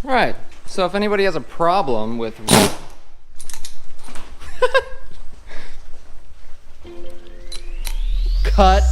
Alright, so if anybody has a problem with cut.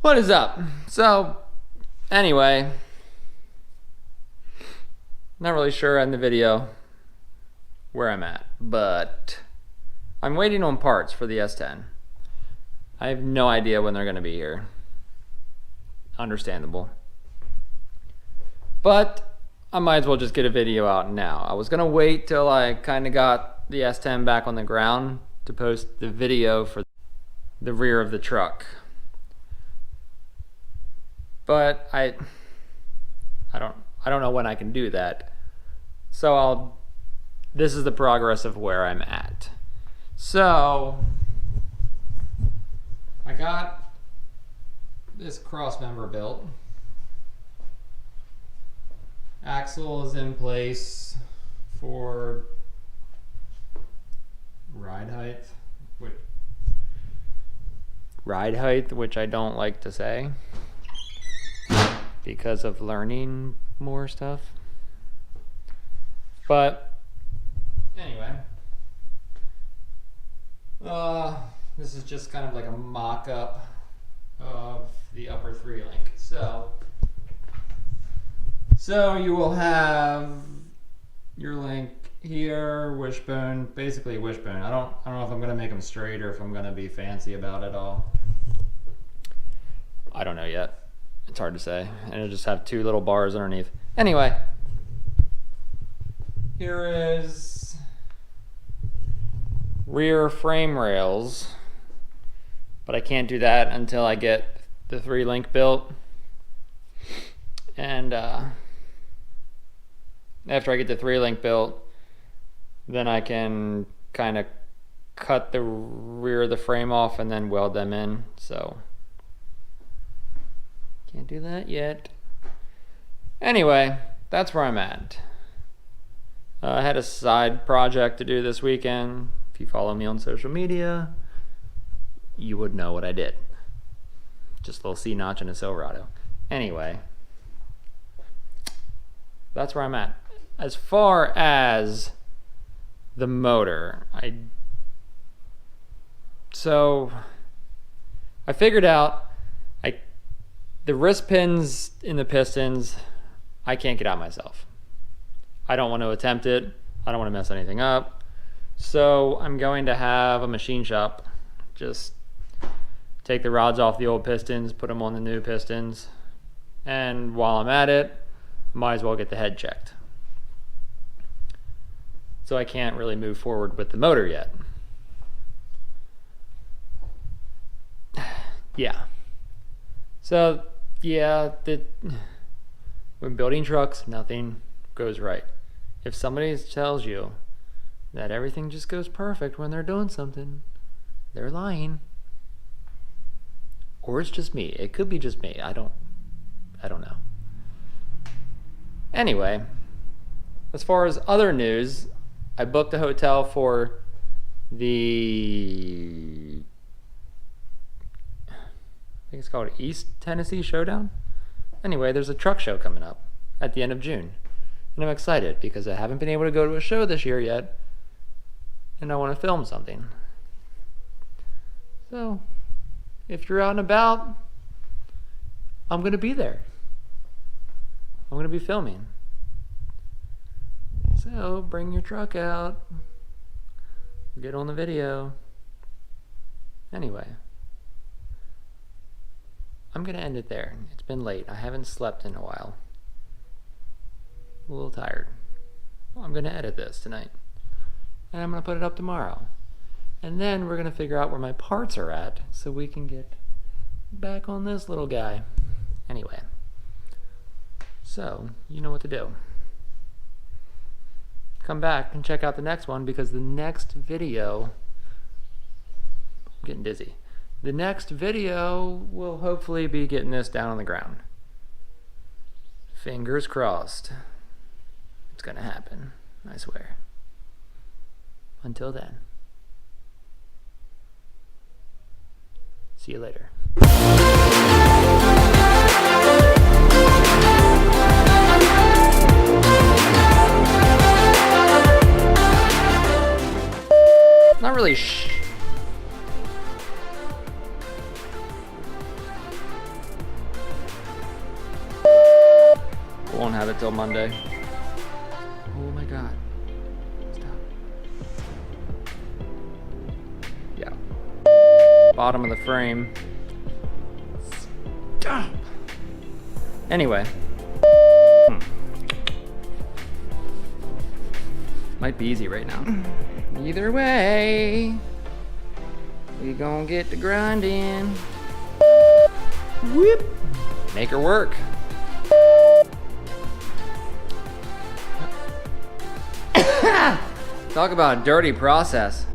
What is up? So, anyway, not really sure in the video where I'm at, but I'm waiting on parts for the S10. I have no idea when they're going to be here. Understandable. But I might as well just get a video out now. I was going to wait till I kind of got the S10 back on the ground to post the video for the rear of the truck. But I don't know when I can do that. So this is the progress of where I'm at. So I got this cross member built. Axle is in place for ride height, which I don't like to say because of learning more stuff. But anyway, this is just kind of like a mock-up of the upper 3-link. So you will have your link here, wishbone, basically wishbone. I don't know if I'm gonna make them straight or if I'm gonna be fancy about it all. I don't know yet. It's hard to say. And it'll just have 2 little bars underneath. Anyway, here is rear frame rails, but I can't do that until I get the 3-link built. And after I get the 3-link built, then I can kind of cut the rear of the frame off and then weld them in. So can't do that yet. Anyway, that's where I'm at. I had a side project to do this weekend. If you follow me on social media, you would know what I did. Just a little C-notch and a Silverado. Anyway, that's where I'm at. As far as the motor, I figured out the wrist pins in the pistons, I can't get out myself. I don't want to attempt it. I don't want to mess anything up. So I'm going to have a machine shop just take the rods off the old pistons, put them on the new pistons, and while I'm at it, I might as well get the head checked. So I can't really move forward with the motor yet. Yeah. So yeah, when building trucks, nothing goes right. If somebody tells you that everything just goes perfect when they're doing something, they're lying. Or it's just me. It could be just me. I don't know. Anyway, as far as other news, I booked a hotel for the, I think it's called East Tennessee Showdown. Anyway, there's a truck show coming up at the end of June. And I'm excited because I haven't been able to go to a show this year yet. And I want to film something. So, if you're out and about, I'm going to be there. I'm going to be filming. So, bring your truck out. Get on the video. Anyway, I'm going to end it there. It's been late. I haven't slept in a while. A little tired. Well, I'm going to edit this tonight. And I'm going to put it up tomorrow. And then we're going to figure out where my parts are at so we can get back on this little guy. Anyway. So, you know what to do. Come back and check out the next one because the next video, I'm getting dizzy. The next video will hopefully be getting this down on the ground. Fingers crossed. It's gonna happen, I swear. Until then. See you later. Not really won't have it till Monday. Oh my god. Stop. Yeah. Bottom of the frame. Stop. Anyway. Might be easy right now. Either way, we gonna get to grinding. Whoop. Make her work. Talk about a dirty process.